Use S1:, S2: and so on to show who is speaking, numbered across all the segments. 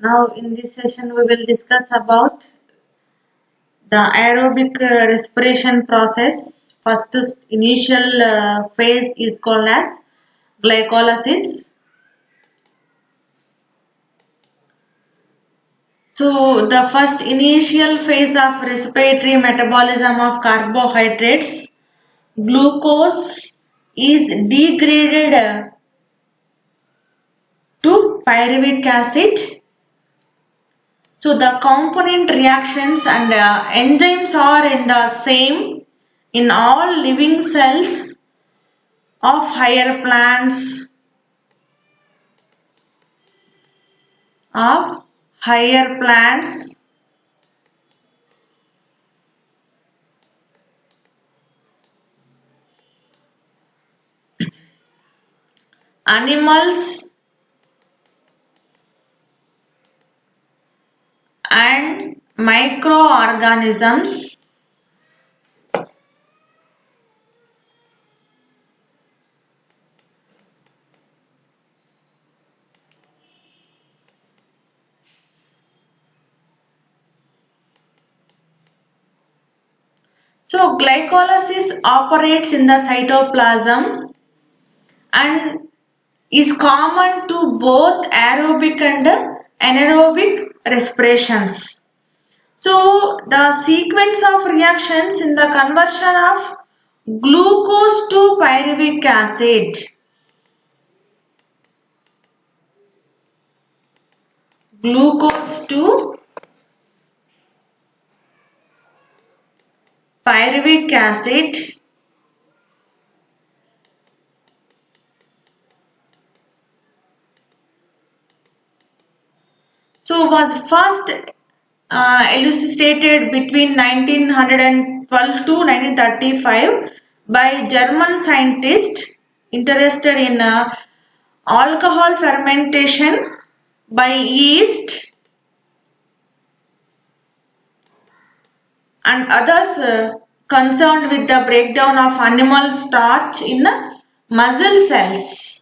S1: Now in this session we will discuss about the aerobic respiration process. First initial phase is called as glycolysis. So the first initial phase of respiratory metabolism of carbohydrates, glucose is degraded to pyruvic acid. So the component reactions and enzymes are in the same in all living cells of higher plants of higher plants, animals and microorganisms. So glycolysis operates in the cytoplasm and is common to both aerobic and anaerobic respirations. So the sequence of reactions in the conversion of glucose to pyruvic acid. Glucose to pyruvic acid was first elucidated between 1912 to 1935 by German scientists interested in alcohol fermentation by yeast and others concerned with the breakdown of animal starch in muscle cells.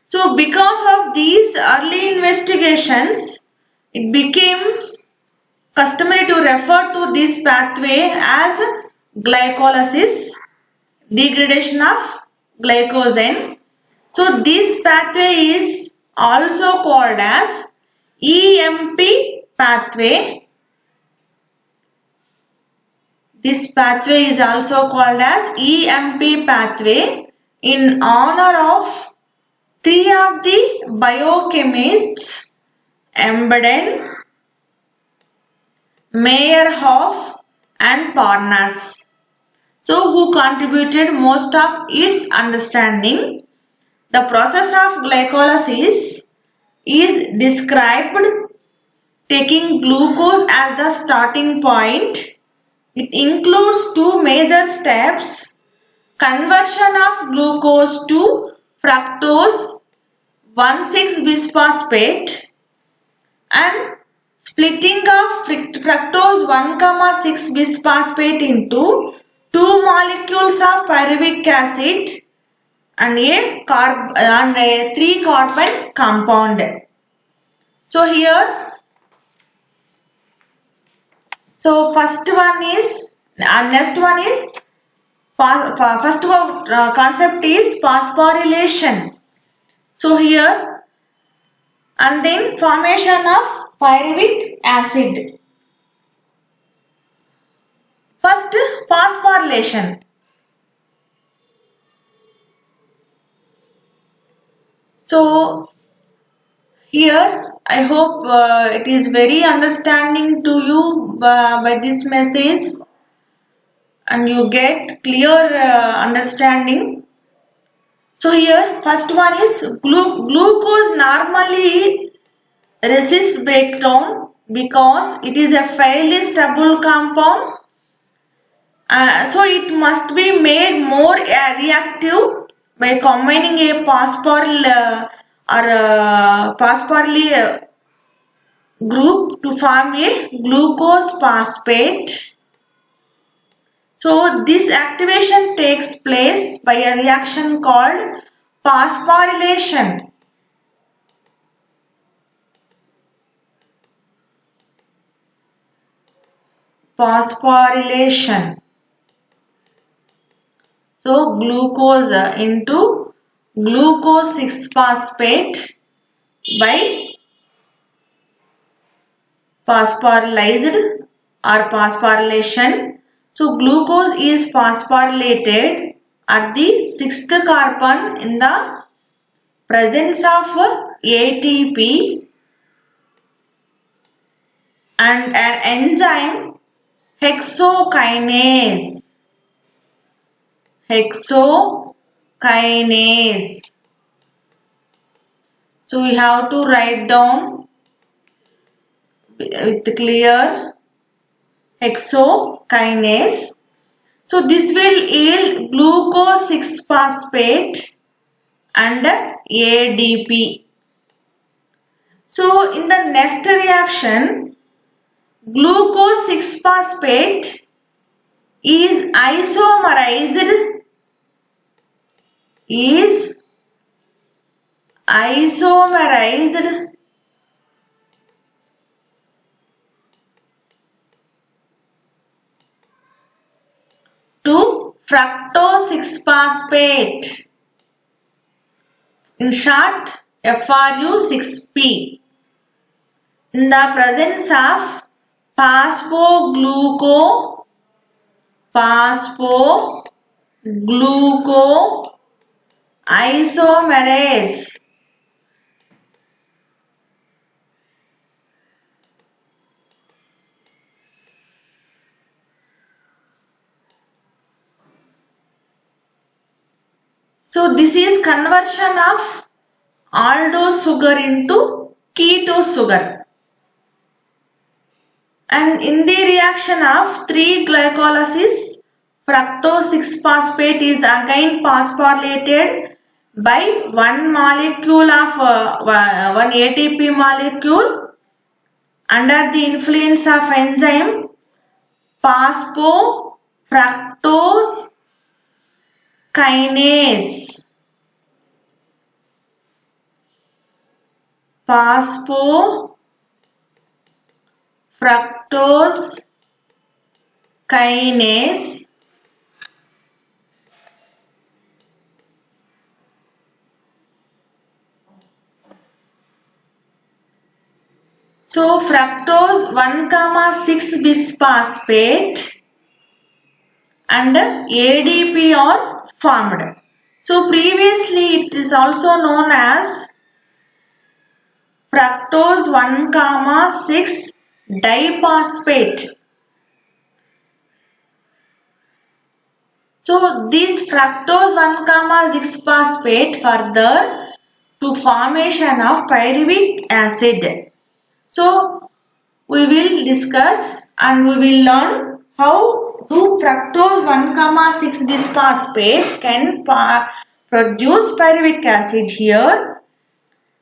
S1: So because of these early investigations, it became customary to refer to this pathway as glycolysis, degradation of glycogen. So this pathway is also called as EMP pathway. This pathway is also called as EMP pathway in honor of three of the biochemists Embeden, Meyerhoff and Parnas. So who contributed most of its understanding. The process of glycolysis is described taking glucose as the starting point. It includes two major steps: conversion of glucose to fructose 1,6-bisphosphate and splitting of fructose 1,6-bisphosphate into two molecules of pyruvic acid and a 3-carbon compound. So here, next one is first concept is phosphorylation. So here, and then formation of pyruvic acid. First, phosphorylation. So here I hope it is very understanding to you by this message and you get clear understanding. So here first one is glucose normally resists breakdown because it is a fairly stable compound. So it must be made more reactive by combining a phosphoryl group to form a glucose phosphate. So this activation takes place by a reaction called phosphorylation. Phosphorylation. So glucose into glucose 6-phosphate by phosphorylized or phosphorylation. So glucose is phosphorylated at the 6th carbon in the presence of ATP and an enzyme hexokinase. Hexokinase. So we have to write down with clear hexokinase. So this will yield glucose 6-phosphate and ADP. So in the next reaction, glucose 6-phosphate is isomerized to fructose 6-phosphate, in short FRU6P, in the presence of phosphogluco isomerase. So this is conversion of aldose sugar into ketose sugar. And in the reaction of 3-glycolysis, fructose 6-phosphate is again phosphorylated by one molecule of one ATP molecule under the influence of enzyme phosphofructose kinase. Phosphofructose kinase. So fructose 1,6 bisphosphate and ADP are formed. So previously it is also known as fructose 1,6 diphosphate. So this fructose 1,6 phosphate further to formation of pyruvic acid. So we will discuss and we will learn how do fructose 1,6 bisphosphate can produce pyruvic acid here.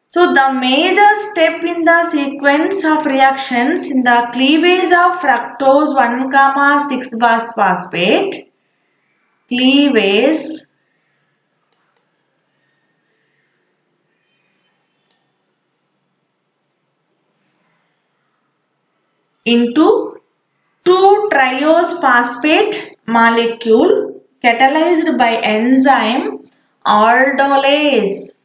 S1: So the major step in the sequence of reactions in the cleavage of fructose 1,6 bisphosphate, cleavage into 2-triose phosphate molecule catalyzed by enzyme aldolase.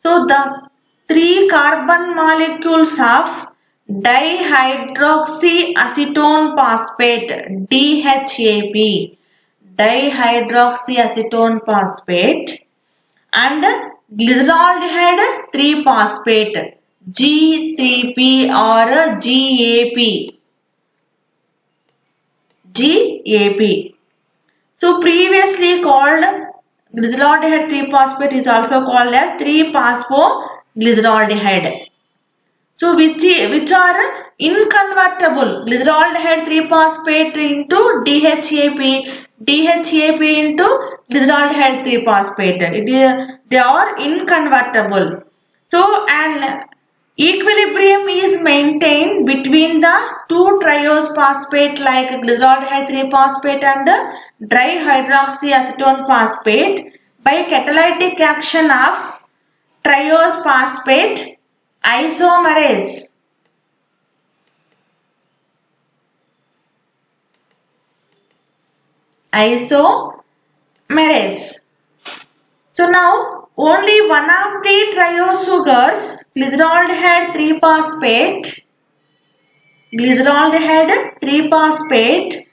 S1: So the 3 carbon molecules of dihydroxyacetone phosphate DHAP, dihydroxyacetone phosphate and glyceraldehyde 3-phosphate G3P or GAP. So previously called glyceraldehyde 3-phosphate is also called as 3-phosphoglyceraldehyde. So which are inconvertible, glyceraldehyde 3-phosphate into DHAP, DHAP into glyceraldehyde 3-phosphate. They are inconvertible. So and Equilibrium is maintained between the two triose phosphate like glyceraldehyde 3-phosphate and dihydroxyacetone phosphate by catalytic action of triose phosphate isomerase. So now only one of the triose sugars, glyceraldehyde 3-phosphate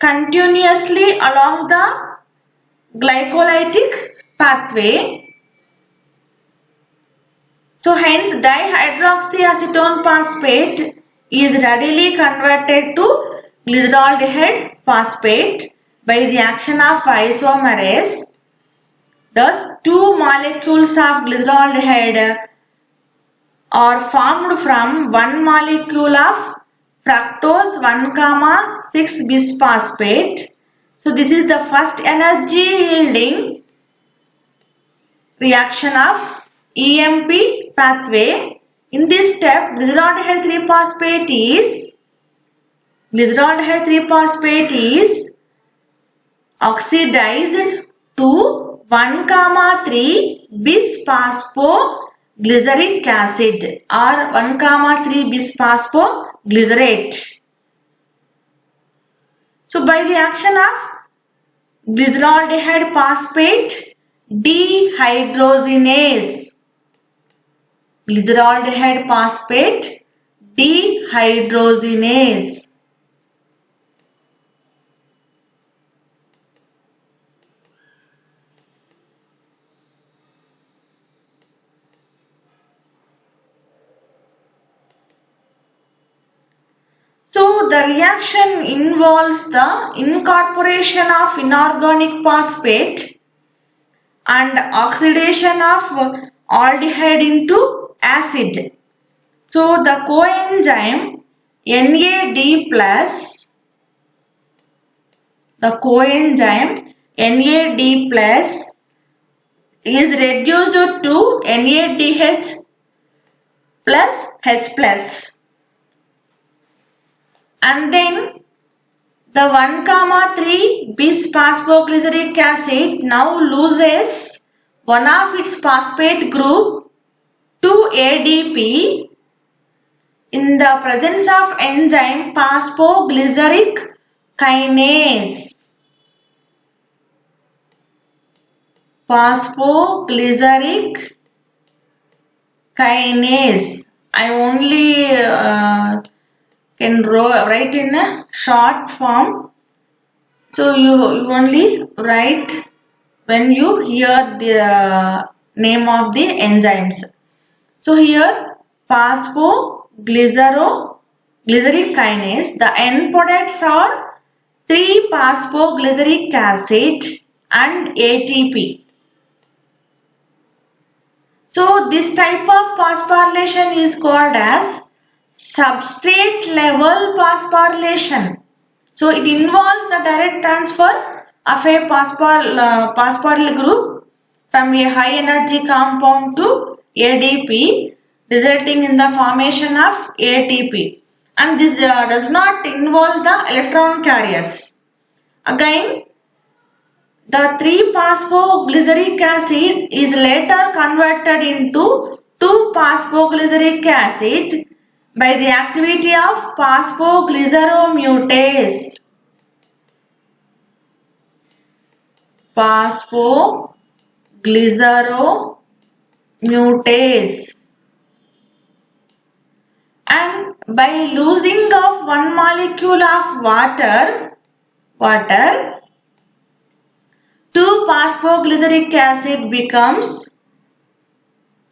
S1: continuously along the glycolytic pathway. So hence dihydroxyacetone phosphate is readily converted to glyceraldehyde phosphate by the action of isomerase. Thus, two molecules of glyceraldehyde are formed from one molecule of fructose 1,6 bisphosphate. So, this is the first energy yielding reaction of EMP pathway. In this step, glyceraldehyde 3-phosphate is oxidized to 1,3 bisphosphoglyceric acid or 1,3 bisphosphoglycerate. So by the action of glyceraldehyde phosphate dehydrogenase, glyceraldehyde phosphate dehydrogenase. So the reaction involves the incorporation of inorganic phosphate and oxidation of aldehyde into acid. So the coenzyme NAD plus is reduced to NADH plus H plus. And then the 1,3 bisphosphoglyceric acid now loses one of its phosphate group to ADP in the presence of enzyme phosphoglyceric kinase. I only can write in a short form. So you only write when you hear the name of the enzymes. So here phosphoglyceric kinase, the end products are 3-phosphoglyceric acid and ATP. So this type of phosphorylation is called as substrate level phosphorylation. So it involves the direct transfer of a phosphoryl group from a high energy compound to ADP, resulting in the formation of ATP. And this does not involve the electron carriers. Again, the 3-phosphoglyceric acid is later converted into 2-phosphoglyceric acid by the activity of phosphoglyceromutase. And by losing of one molecule of water, 2-phosphoglyceric acid becomes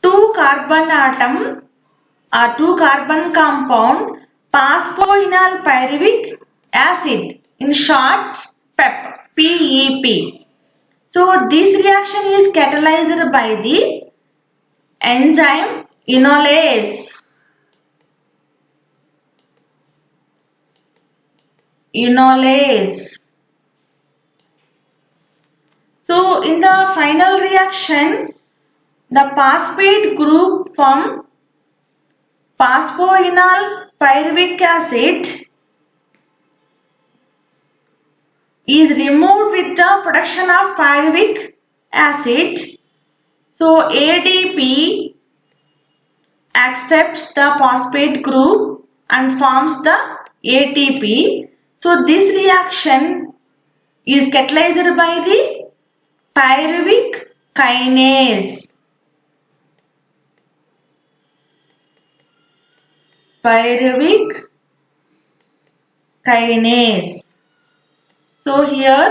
S1: 2-carbon atom or 2-carbon compound phosphoenolpyruvic acid, in short PEP. So this reaction is catalyzed by the enzyme enolase. So in the final reaction, the phosphate group from phosphoenol pyruvic acid is removed with the production of pyruvic acid. So ADP accepts the phosphate group and forms the ATP. So this reaction is catalyzed by the pyruvic kinase. Pyruvic kinase. So here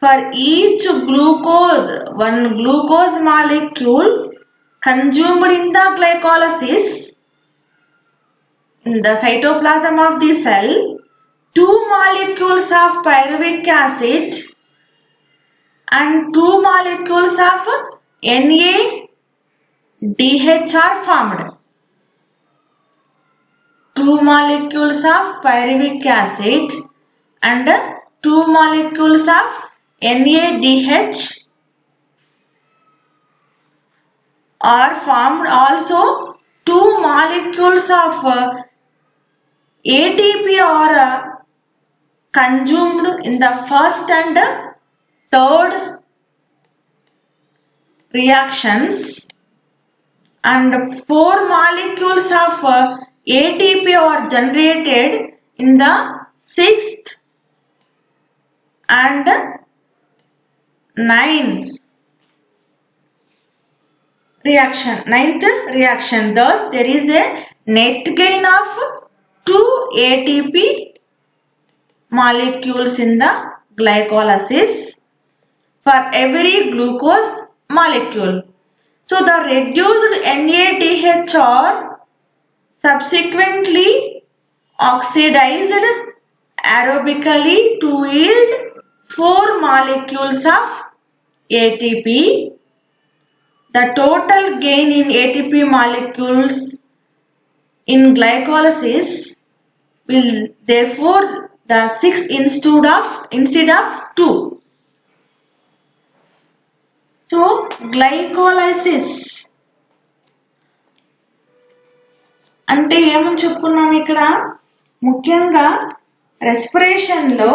S1: for each glucose, one glucose molecule consumed in the glycolysis in the cytoplasm of the cell, 2 molecules of pyruvic acid and 2 molecules of NADH are formed. 2 molecules of pyruvic acid and 2 molecules of NADH are formed. Also 2 molecules of ATP are consumed in the first and third reactions, and 4 molecules of ATP are generated in the 6th and 9th reaction. Thus there is a net gain of 2 ATP molecules in the glycolysis for every glucose molecule. So the reduced NADH are subsequently oxidized aerobically to yield 4 molecules of ATP. The total gain in ATP molecules in glycolysis will therefore the 6 instead of 2. So glycolysis అంటే ఏమని చెప్పుకున్నాం ఇక్కడ, ముఖ్యంగా respiration లో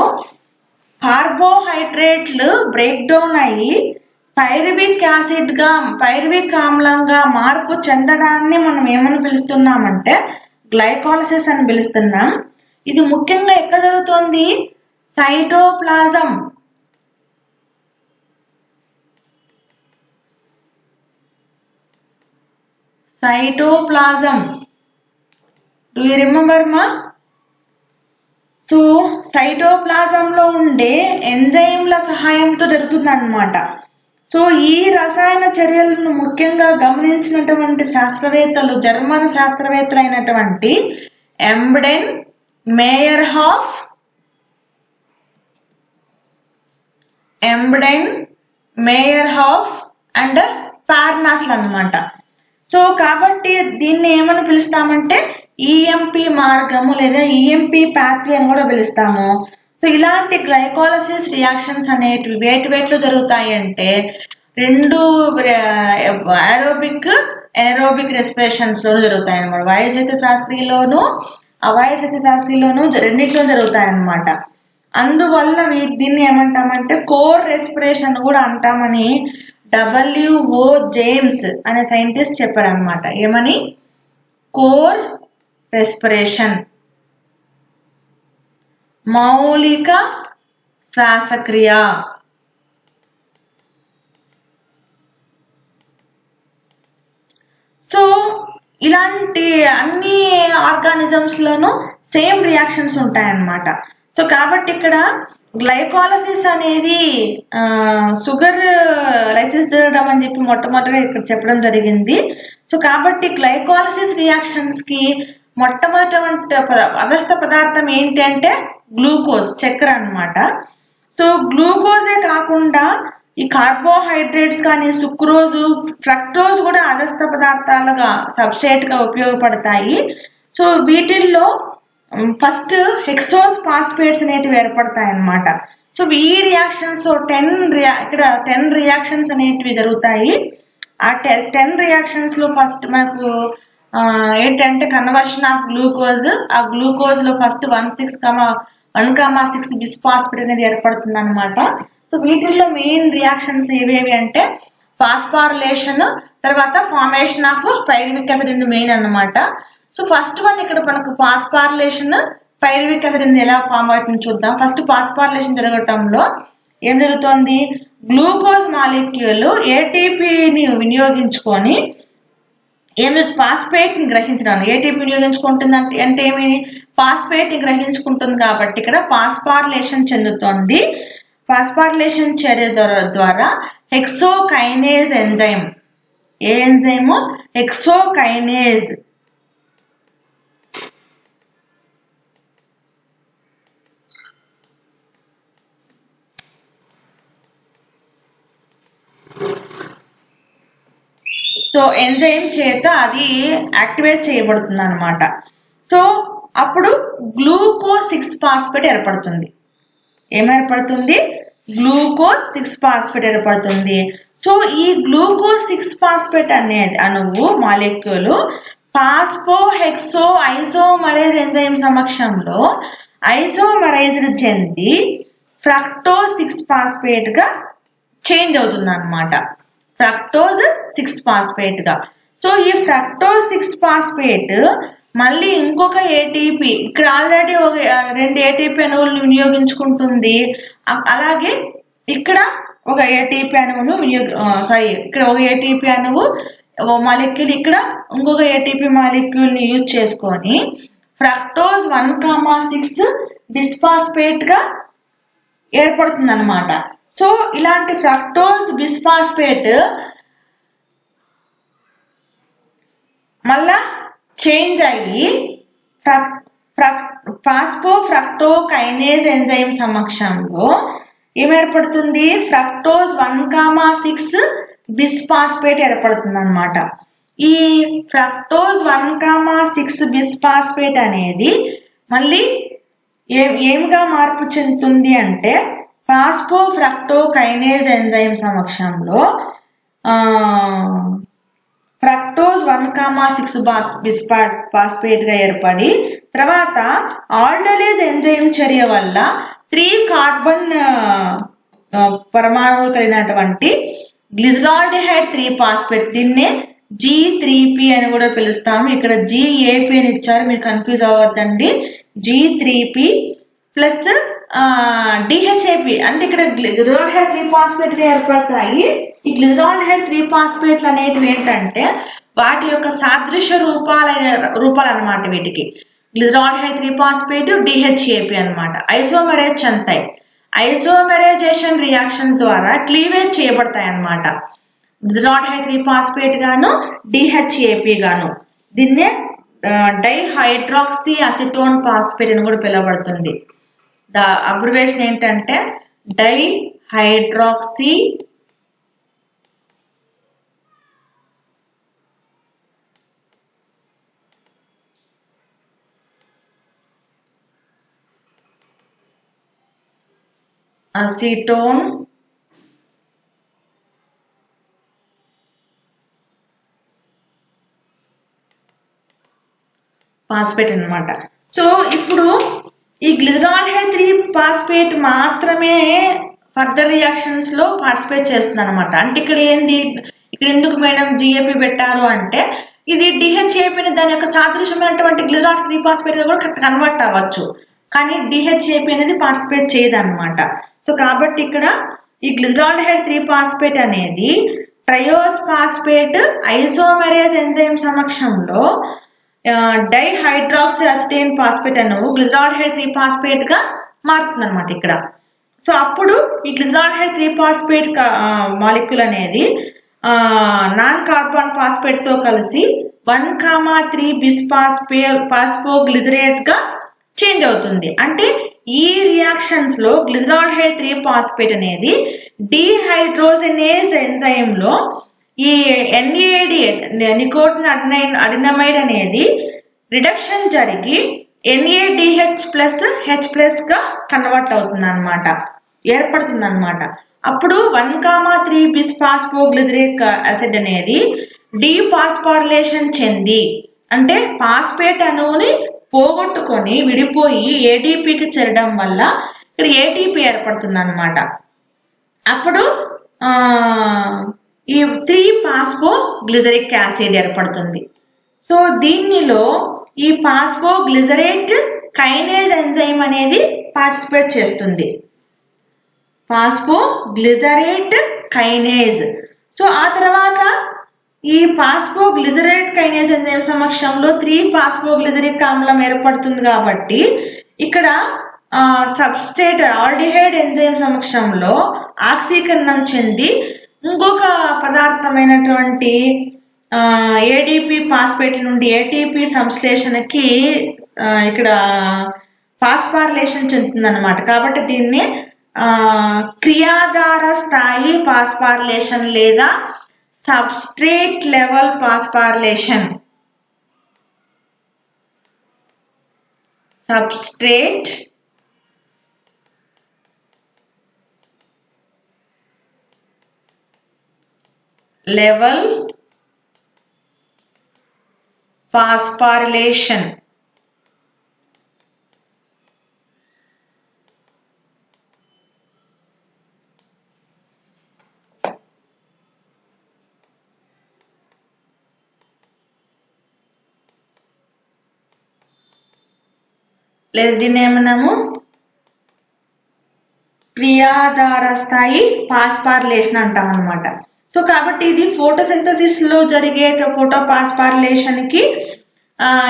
S1: కార్బోహైడ్రేట్లు break down అయ్యి pyruvic acid గా pyruvic ఆమ్లంగా మార్పు చెందడాన్ని మనం ఏమని పిలుస్తున్నామంటే గ్లైకోలసిస్ అని పిలుస్తున్నాం. ఇది ముఖ్యంగా ఎక్కడ జరుగుతుంది, cytoplasm. Do you remember ma? So సైటోప్లాజంలో ఉండే ఎంజైమ్ల సహాయంతో జరుగుతుందన్నమాట. సో ఈ రసాయన చర్యలను ముఖ్యంగా గమనించినటువంటి శాస్త్రవేత్తలు జర్మన్ శాస్త్రవేత్తలు అయినటువంటి ఎంబ్డెన్, మేయర్హాఫ్ అండ్ పార్నాస్లు అన్నమాట. సో కాబట్టి దీన్ని ఏమని పిలుస్తామంటే ఈఎంపి మార్గము లేదా ఈఎంపి పాత్వే అని కూడా పిలుస్తాము. సో ఇలాంటి గ్లైకోలసిస్ రియాక్షన్స్ అనేటివి వేటిలో జరుగుతాయి అంటే 2 ఏరోబిక్ రెస్పిరేషన్స్ లోను జరుగుతాయి అన్నమాట. వాయుశైత్య శాస్త్రీలోను అవాయుశైత్య శాస్త్రీలోను రెండిట్లో జరుగుతాయి అన్నమాట. అందువల్ల దీన్ని ఏమంటామంటే కోర్ రెస్పిరేషన్ కూడా అంటామని W.O. జేమ్స్ అనే సైంటిస్ట్ చెప్పాడు అనమాట. ఏమని, కోర్ రెస్పిరేషన్, మౌలిక శ్వాసక్రియ. సో ఇలాంటి అన్ని ఆర్గానిజమ్స్ లోనూ సేమ్ రియాక్షన్స్ ఉంటాయన్నమాట. సో కాబట్టి ఇక్కడ గ్లైకోలసిస్ అనేది షుగర్ లైసిస్ జరగడం అని చెప్పి మొట్టమొదటిగా ఇక్కడ చెప్పడం జరిగింది. సో కాబట్టి గ్లైకోలసిస్ రియాక్షన్స్ కి మొట్టమొదటి అవస్థ పదార్థం ఏంటి అంటే గ్లూకోజ్, చక్కెర అన్నమాట. సో గ్లూకోజే కాకుండా ఈ కార్బోహైడ్రేట్స్ కానీ సుక్రోజు, ఫ్రక్టోజ్ కూడా అవస్థ పదార్థాలుగా సబ్స్ట్రేట్ గా ఉపయోగపడతాయి. సో వీటిల్లో ఫస్ట్ హెక్సోజ్ ఫాస్ఫేట్స్ అనేటివి ఏర్పడతాయి అన్నమాట. సో ఈ రియాక్షన్స్ ఇక్కడ 10 రియాక్షన్స్ అనేటివి జరుగుతాయి. ఆ 10 రియాక్షన్స్ లో ఫస్ట్ మనకు ఏంటంటే కన్వర్షన్ ఆఫ్ గ్లూకోజ్. ఆ గ్లూకోజ్ లో ఫస్ట్ 1,6 బిస్ఫాస్ఫేట్ అనేది ఏర్పడుతుంది అనమాట. సో వీటిల్లో మెయిన్ రియాక్షన్స్ ఏవేవి అంటే ఫాస్ఫారిలేషన్, తర్వాత formation of pyruvic acid main అన్నమాట. సో ఫస్ట్ వన్ ఇక్కడ మనకు ఫాస్ఫారిలేషన్, పైరువిక్ యాసిడ్ ఎలా ఫామ్ అవుతుంది చూద్దాం. ఫస్ట్ ఫాస్ఫారిలేషన్ జరగటంలో ఏం జరుగుతోంది, గ్లూకోజ్ మాలిక్యూల్ ఏటీపీని వినియోగించుకొని ఫాస్ఫేట్ ని గ్రహించడం. ఏటీపీ వినియోగించుకుంటుంది అంటే ఏమి, ఫాస్ఫేట్ ని గ్రహించుకుంటుంది కాబట్టి ఇక్కడ ఫాస్ఫారిలేషన్ చెందుతోంది. ఫాస్ఫారిలేషన్ చర్య ద్వారా హెక్సోకైనేజ్ ఎంజైమ్, ఏ ఎంజైమ్, హెక్సోకైనేజ్ సో ఎంజైమ్ చేత అది యాక్టివేట్ చేయబడుతుంది అనమాట. సో అప్పుడు గ్లూకోజ్ 6 ఫాస్ఫేట్ ఏర్పడుతుంది. ఏమేర్పడుతుంది, గ్లూకోజ్ 6 ఫాస్ఫేట్ ఏర్పడుతుంది. సో ఈ గ్లూకోజ్ 6 ఫాస్ఫేట్ అనేది అణువు మాలిక్యూల్ ఫాస్ఫోహెక్సో ఐసోమరేజ్ ఎంజైమ్ సమక్షంలో ఐసోమరైజ్డ్ చెంది ఫ్రక్టోజ్ 6 ఫాస్ఫేట్ గా చేంజ్ అవుతుంది అనమాట. ఫ్రక్టోజ్ 6 ఫాస్ఫేట్ గా. సో ఈ ఫ్రక్టోజ్ 6 ఫాస్ఫేట్ మళ్ళీ ఇంకొక ఏటీపీ, ఇక్కడ ఆల్రెడీ 2 ఏటీపీ అణువులను వినియోగించుకుంటుంది. అలాగే ఇక్కడ ఒక ఏటీపీ అణువును ఇక్కడ ఒక ఏటీపీ అణువు మాలిక్యూల్, ఇక్కడ ఇంకొక ఏటీపీ మాలిక్యూల్ ని యూజ్ చేసుకొని ఫ్రక్టోజ్ 1,6 బిస్ఫాస్ఫేట్ గా ఏర్పడుతుంది అనమాట. సో ఇలాంటి ఫ్రక్టోజ్ బిస్ఫాస్ఫేట్ మళ్ళా చేంజ్ అయ్యి ఫాస్ఫోఫ్రక్టోకైనేజ్ ఎంజైమ్ సమక్షంలో ఏమేర్పడుతుంది, ఫ్రక్టోజ్ 1,6 బిస్ఫాస్ఫేట్ ఏర్పడుతుంది అనమాట. ఈ ఫ్రక్టోజ్ 1,6 బిస్ఫాస్ఫేట్ అనేది మళ్ళీ ఏమిగా మార్పు చెందుతుంది అంటే ఫాస్ఫోఫ్రక్టోకైనేజ్ ఎంజైమ్ సమక్షంలో ఫ్రక్టోజ్ 1,6 బిస్ఫాస్ఫేట్ గా ఏర్పడి తర్వాత ఆల్డోలేజ్ ఎంజైమ్ చర్య వల్ల 3 కార్బన్ పరమాణువులు కలిగినటువంటి గ్లిజరాల్డిహైడ్ 3 ఫాస్ఫేట్, దీన్నే G3P అని కూడా పిలుస్తాము. ఇక్కడ GAP అని ఇచ్చారు, మీరు కన్ఫ్యూజ్ అవ్వద్దండి. G3P ప్లస్ DHAP అంటే ఇక్కడ గ్లిజరాల్డిహైడ్ 3 ఫాస్ఫేట్ గా ఏర్పడతాయి. ఈ గ్లిజరాల్డిహైడ్ 3 ఫాస్ఫేట్లు అనేటివి ఏంటంటే వాటి యొక్క సాదృశ్య రూపాలు అన్నమాట. వీటికి గ్లిజరాల్డిహైడ్ 3 ఫాస్ఫేట్, DHAP అన్నమాట. ఐసోమరేజ్ చెందుతాయి. ఐసోమరైజేషన్ రియాక్షన్ ద్వారా క్లీవేజ్ చేయబడతాయి అన్నమాట. గ్లిజరాల్డిహైడ్ 3 ఫాస్ఫేట్ గాను DHAP గాను. దీన్నే డైహైడ్రాక్సీ అసిటోన్ ఫాస్ఫేట్ అని కూడా పిలువబడుతుంది. ద అబ్రివేషన్ ఏంటంటే డైహైడ్రాక్సీ అసిటోన్ ఫాస్ఫేట్ అన్నమాట. సో ఇప్పుడు ఈ గ్లిజరాల్డిహైడ్ 3 ఫాస్ఫేట్ మాత్రమే ఫర్దర్ రియాక్షన్స్ లో పార్టిసిపేట్ చేస్తుంది అనమాట. అంటే ఇక్కడ ఏంది, ఇక్కడ ఎందుకు మేడం GAP పెట్టారు అంటే ఇది DHAP ని దాని యొక్క సాదృశ్యమైనటువంటి గ్లిజరాల్డిహైడ్ 3 ఫాస్ఫేట్ గా కూడా కన్వర్ట్ అవ్వచ్చు, కానీ DHAP అనేది పార్టిసిపేట్ చేయదు అనమాట. సో కాబట్టి ఇక్కడ ఈ గ్లిజరాల్డిహైడ్ 3 ఫాస్ఫేట్ అనేది ట్రయోస్ ఫాస్ఫేట్ ఐసోమరేజ్ ఎంజైమ్ సమక్షంలో డైహైడ్రాక్సీ అసిటేన్ ఫాస్ఫేట్ అను గ్లిజరాల్డిహైడ్ 3 ఫాస్ఫేట్ గా మారుతుంది అనమాట ఇక్కడ. సో అప్పుడు ఈ గ్లిజరాల్డిహైడ్ 3 ఫాస్ఫేట్ మాలిక్యూల్ అనేది నాన్ కార్బన్ ఫాస్ఫేట్ తో కలిసి 1,3 బిస్ఫాస్ఫోగ్లిజరేట్ గా చేంజ్ అవుతుంది. అంటే ఈ రియాక్షన్స్ లో గ్లిజరాల్డిహైడ్ 3 ఫాస్ఫేట్ అనేది డిహైడ్రోజనేజ్ ఎంజైమ్ లో ఈ NAD నికోటిన్ అడినమైడ్ అనేది రిడక్షన్ జరిగి NADH ప్లస్ H+ గా కన్వర్ట్ అవుతుంది అనమాట, ఏర్పడుతుంది అనమాట. అప్పుడు 1,3 బిస్ఫాస్ఫోగ్లిజరేట్ యాసిడ్ అనేది డీఫాస్ఫారిలేషన్ చెంది అంటే ఫాస్ఫేట్ అణువుని పోగొట్టుకొని విడిపోయి ఏటీపీకి చేరడం వల్ల ఇక్కడ ఏటీపీ ఏర్పడుతుంది అన్నమాట. అప్పుడు ఈ 3-ఫాస్ఫోగ్లిజరిక్ యాసిడ్ ఏర్పడుతుంది. సో దీనిలో ఈ ఫాస్ఫోగ్లిజరేట్ కైనేజ్ ఎంజైమ్ అనేది పార్టిసిపేట్ చేస్తుంది. Phosphoglycerate kinase. సో ఆ తర్వాత ఈ ఫాస్ఫోగ్లిజరేట్ కైనేజ్ ఎంజైమ్ సమక్షంలో 3-ఫాస్ఫోగ్లిజరిక్ ఆమ్లం ఏర్పడుతుంది కాబట్టి ఇక్కడ సబ్స్ట్రేట్ ఆల్డిహైడ్ ఎంజైమ్ సమక్షంలో ఆక్సీకరణం చెంది ఇంకొక పదార్థమైనటువంటి ఏడిపి ఫాస్ఫేట్ నుండి ఏటీపీ సంశ్లేషణకి ఇక్కడ ఫాస్ఫారిలేషన్ చెందుతుంది అన్నమాట. కాబట్టి దీన్ని క్రియాధార స్థాయి ఫాస్ఫారిలేషన్ లేదా substrate level phosphorylation, substrate level phosphorylation లేదా దీన్ని ఏమన్నాము క్రియాధార స్థాయి ఫాస్ఫారిలేషన్ అంటాం అన్నమాట. సో కాబట్టి ఇది ఫోటోసింథసిస్ లో జరిగే ఫోటోఫాస్ఫారిలేషన్ కి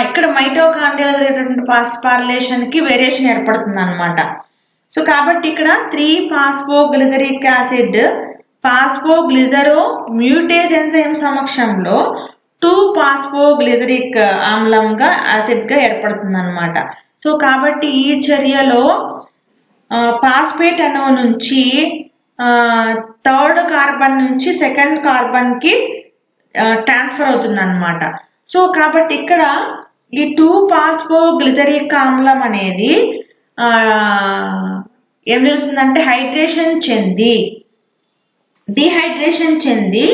S1: ఇక్కడ మైటోకాండ్రియాలో జరిగేటువంటి ఫాస్ఫారిలేషన్ కి వేరియేషన్ ఏర్పడుతుంది అన్నమాట. సో కాబట్టి ఇక్కడ 3-ఫాస్ఫోగ్లిజరిక్ యాసిడ్ ఫాస్ఫోగ్లిజరో మ్యూటేజ్ ఎంజైమ్ సమక్షంలో 2-ఫాస్ఫోగ్లిజరిక్ ఆమ్లంగా యాసిడ్ గా ఏర్పడుతుంది అన్నమాట. సో కాబట్టి ఈ చర్యలో ఫాస్ఫేట్ అణువు నుంచి థర్డ్ కార్బన్ నుంచి సెకండ్ కార్బన్ కి ట్రాన్స్ఫర్ అవుతుంది అన్నమాట. సో కాబట్టి ఇక్కడ ఈ 2-ఫాస్ఫోగ్లిజరిక్ ఆమ్లం అనేది ఏం జరుగుతుందంటే డిహైడ్రేషన్ చెంది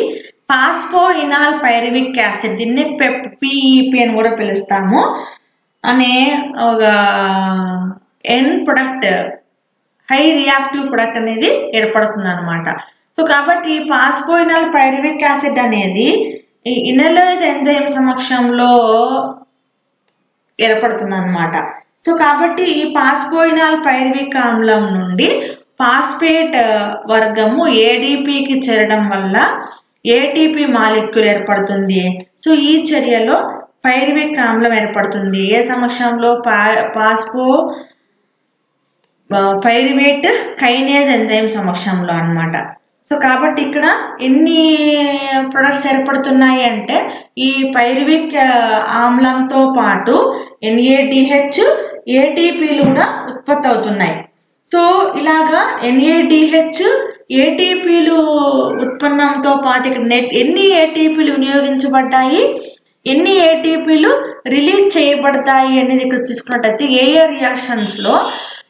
S1: ఫాస్ఫోఇనాల్ పైరువిక్ యాసిడ్, దీన్ని PEP అని కూడా పిలుస్తాము, అనే ఒక ఎన్ ప్రొడక్ట్, హై రియాక్టివ్ ప్రొడక్ట్ అనేది ఏర్పడుతుంది అనమాట. సో కాబట్టి ఫాస్ఫోయినాల్ పైరువిక్ యాసిడ్ అనేది ఈ ఇనలేజ్ ఎంజైమ్ సమక్షంలో ఏర్పడుతుంది అనమాట. సో కాబట్టి ఈ ఫాస్ఫోయినాల్ పైరువిక్ ఆమ్లం నుండి ఫాస్ఫేట్ వర్గము ఏడిపికి చేరడం వల్ల ఏటీపీ మాలిక్యూల్ ఏర్పడుతుంది. సో ఈ చర్యలో పైరువిక్ ఆమ్లం ఏర్పడుతుంది. ఏ సమక్షంలో పైరువేట్ కైనేజ్ ఎంజైమ్ సమక్షంలో అన్నమాట. సో కాబట్టి ఇక్కడ ఎన్ని ప్రొడక్ట్స్ ఏర్పడుతున్నాయి అంటే ఈ పైరువిక్ ఆమ్లంతో పాటు NADH, ATPలు కూడా ఉత్పత్తి అవుతున్నాయి. సో ఇలాగా NADH, ATPలు ఉత్పన్నంతో పాటు ఇక్కడ ఎన్ని ATPలు వినియోగించబడ్డాయి, ఎన్ని ATPలు రిలీజ్ చేయబడతాయి అనేది ఇక్కడ చూసుకున్నట్టయితే ఏ రియాక్షన్స్ లో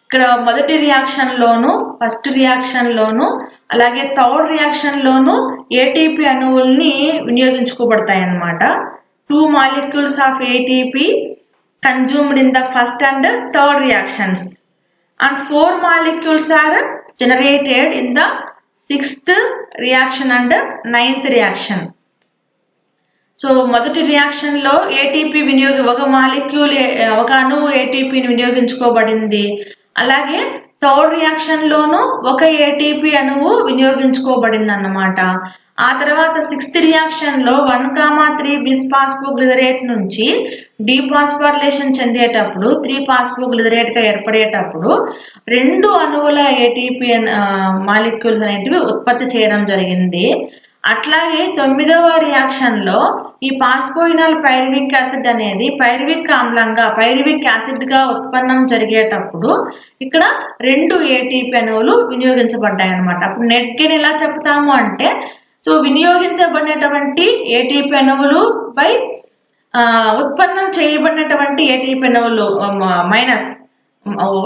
S1: ఇక్కడ మొదటి రియాక్షన్ లోను, ఫస్ట్ రియాక్షన్ లోను, అలాగే థర్డ్ రియాక్షన్ లోను ATP అణువుల్ని వినియోగించుకోబడతాయి అన్నమాట. 2 molecules of ATP consumed in the first and third reactions and 4 molecules are generated in the 6th reaction and 9th reaction. So మొదటి రియాక్షన్ లో ఏటీపీ ఒక molecule, ఒక అణువు ఏటీపీని వినియోగించుకోబడింది. అలాగే third reaction లోను ఒక ATP అణువు వినియోగించుకోబడింది అన్నమాట. ఆ తర్వాత 6th రియాక్షన్ లో 1,3 బిస్ఫాస్ఫోగ్లిజరేట్ నుంచి డీఫాస్ఫారిలేషన్ చెందేటప్పుడు 3-ఫాస్ఫోగ్లిజరేట్ గా ఏర్పడేటప్పుడు 2 అణువుల ఏటీపీ మాలిక్యూల్స్ అనేటివి ఉత్పత్తి చేయడం జరిగింది. అట్లాగే 9వ రియాక్షన్ లో ఈ ఫాస్ఫోయినాల్ పైరువిక్ యాసిడ్ అనేది పైరువిక్ ఆమ్లంగా, పైరువిక్ యాసిడ్ గా ఉత్పన్నం జరిగేటప్పుడు ఇక్కడ 2 ఏటీపీ అణువులు వినియోగించబడ్డాయి అన్నమాట. అప్పుడు నెట్ గెయిన్ ఎలా చెప్తాము అంటే, సో వినియోగించబడినటువంటి ఏటీపీ అణువులు పై ఉత్పన్నం చేయబడినటువంటి ఏటీపీ అణువులు మైనస్,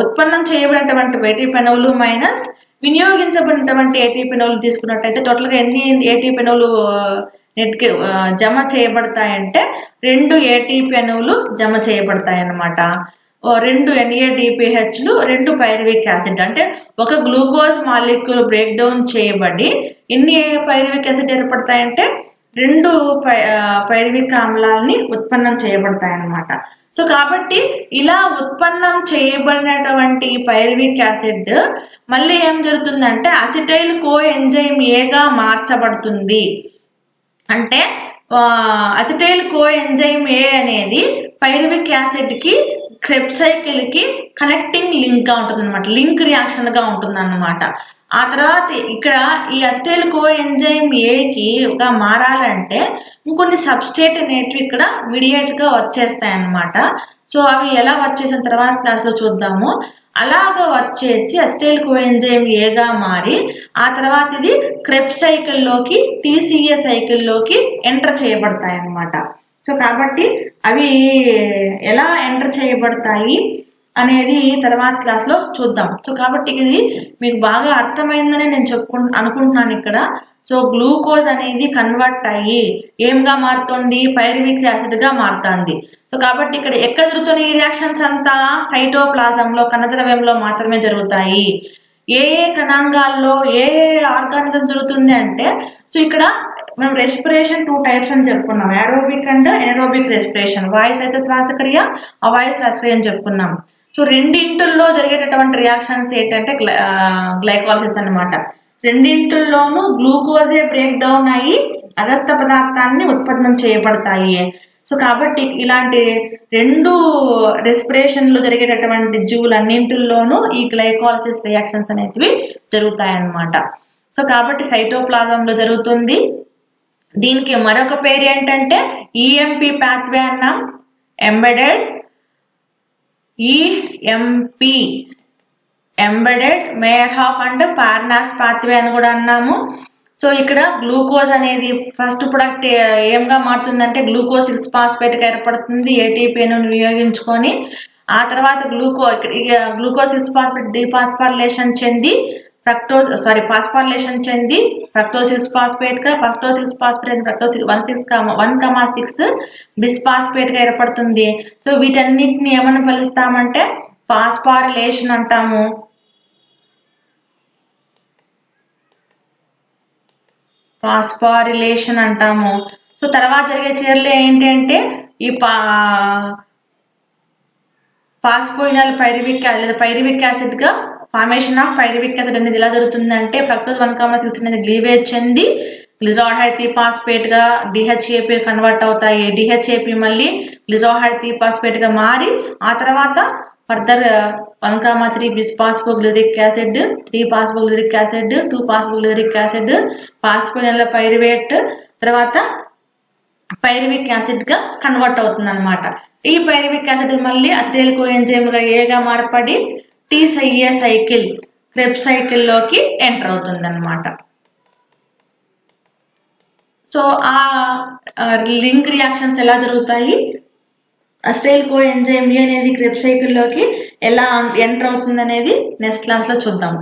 S1: ఉత్పన్నం చేయబడినటువంటి ఏటీపీ అణువులు మైనస్ వినియోగించబడినటువంటి ఏటీపీ అణువులు తీసుకున్నట్టయితే టోటల్ గా ఎన్ని ఏటీపీ అణువులు జమ చేయబడతాయంటే 2 ATP అణువులు జమ చేయబడతాయి అన్నమాట. 2 NADPHలు 2 పైరువిక్ యాసిడ్, అంటే ఒక గ్లూకోజ్ మాలిక్యూల్ బ్రేక్ డౌన్ చేయబడి ఎన్ని పైరువిక్ యాసిడ్ ఏర్పడతాయంటే 2 పైరువిక్ ఆమ్లాలని ఉత్పన్నం చేయబడతాయి అన్నమాట. సో కాబట్టి ఇలా ఉత్పన్నం చేయబడినటువంటి పైరువిక్ యాసిడ్ మళ్ళీ ఏం జరుగుతుందంటే అసిటైల్ కో ఎంజైమ్ ఏగా మార్చబడుతుంది. అంటే అసిటైల్ కో ఎంజైమ్ ఏ అనేది పైరువిక్ యాసిడ్ కి క్రెబ్స్ సైకిల్ కి కనెక్టింగ్ లింక్ గా ఉంటుంది అనమాట, లింక్ రియాక్షన్ గా ఉంటుంది అన్నమాట. ఆ తర్వాత ఇక్కడ ఈ అసిటైల్ కో ఎంజైమ్ ఏకి మారాలంటే ఇంకొన్ని సబ్స్ట్రేట్ అనేటివి ఇక్కడ మీడియేట్ గా వర్క్ చేస్తాయి అన్నమాట. సో అవి ఎలా వర్క్ చేసిన తర్వాత క్లాస్ లో చూద్దాము. అలాగా వర్క్ చేసి అసిటైల్ కో ఎంజైమ్ ఏగా మారి ఆ తర్వాత ఇది క్రెబ్స్ సైకిల్ లోకి TCA సైకిల్ లోకి ఎంటర్ చేయబడతాయి అన్నమాట. సో కాబట్టి అవి ఎలా ఎంటర్ చేయబడతాయి అనేది తర్వాత క్లాస్ లో చూద్దాం. సో కాబట్టి ఇది మీకు బాగా అర్థమైందని నేను అనుకుంటున్నాను ఇక్కడ. సో గ్లూకోజ్ అనేది కన్వర్ట్ అయ్యి ఏంగా మారుతుంది, పైరువిక్ యాసిడ్ గా మారుతుంది. సో కాబట్టి ఇక్కడ ఎక్కడ జరుగుతున్న ఈ రియాక్షన్స్ అంతా సైటోప్లాజంలో కణద్రవ్యంలో మాత్రమే జరుగుతాయి. ఏ కణాంగాల్లో ఏ ఆర్గానిజం జరుగుతుంది అంటే, సో ఇక్కడ మనం రెస్పిరేషన్ 2 టైప్స్ అని చెప్పుకున్నాం, ఏరోబిక్ అండ్ ఎనరోబిక్ రెస్పిరేషన్. వాయు సహిత శ్వాసక్రియ, అవాయు శ్వాసక్రియ అని చెప్పుకున్నాం. సో రెండింటిల్లో జరిగేటటువంటి రియాక్షన్స్ ఏంటంటే గ్లైకోలిసిస్ అన్నమాట. రెండింటిల్లోనూ గ్లూకోజే బ్రేక్ డౌన్ అయ్యి అగస్త పదార్థాన్ని ఉత్పన్నం చేయబడతాయి. సో కాబట్టి ఇలాంటి 2 రెస్పిరేషన్ లో జరిగేటటువంటి జీవులన్నింటిల్లోనూ ఈ గ్లైకోలిసిస్ రియాక్షన్స్ అనేటివి జరుగుతాయి అన్నమాట. సో కాబట్టి సైటోప్లాజంలో జరుగుతుంది. దీనికి మరొక పేరు ఏంటంటే EMP పాత్వే అన్నాం, Embden EMP Embden Meyerhof and Parnas pathway అని కూడా అన్నాము. సో ఇక్కడ గ్లూకోజ్ అనేది ఫస్ట్ ప్రొడక్ట్ ఏంగా మారుతుందంటే గ్లూకోజ్ 6-ఫాస్ఫేట్ గా ఏర్పడుతుంది ATPను వినియోగించుకొని. ఆ తర్వాత గ్లూకోజ్ 6-ఫాస్ఫేట్ డిఫాస్ఫారిలేషన్ చెంది ఫాస్ఫారిలేషన్ చెంది ఫ్రక్టోజ్ 6-ఫాస్ఫేట్ గా, ఫ్రక్టోజ్ 6-ఫాస్ఫేట్ ఫ్రక్టోజ్ 1,6 బిస్ఫాస్ఫేట్ గా ఏర్పడుతుంది. సో వీటన్నిటిని ఏమని పిలుస్తామంటే ఫాస్ఫారిలేషన్ అంటాము. సో తర్వాత జరిగే చర్యలు ఏంటంటే ఈ ఫాస్ఫోయినల్ పైరువిక్ యాసిడ్ గా ఫార్మేషన్ ఆఫ్ పైరువిక్ యాసిడ్ అనేది ఎలా జరుగుతుందంటే ఫ్రక్టోజ్ 1,6 అనేది గ్లీవేజ్ చెంది గ్లిజాల్డిహైడ్ థియోఫాస్ఫేట్ గా DHAP కన్వర్ట్ అవుతాయి. DHAP మళ్ళీ గ్లిజాల్డిహైడ్ థియోఫాస్ఫేట్ గా మారి ఆ తర్వాత further 1,3 bisphosphoglyceric acid, three phosphoglyceric acid, two phosphoglyceric acid, phosphoenol pyruvate తర్వాత పైరువిక్ యాసిడ్ గా కన్వర్ట్ అవుతుంది అనమాట. ఈ పైరువిక్ యాసిడ్ మళ్ళీ అసిటైల్ కో ఎంజైమ్ గా ఏగా మార్పడి TCA సైకిల్ క్రెబ్స్ సైకిల్ లోకి ఎంటర్ అవుతుంది అనమాట. సో ఆ లింక్ రియాక్షన్స్ ఎలా జరుగుతాయి, అసిటైల్ కో ఎంజైమ్ అనేది క్రెబ్స్ సైకిల్ లోకి ఎలా ఎంటర్ అవుతుంది అనేది నెక్స్ట్ క్లాస్ లో చూద్దాం.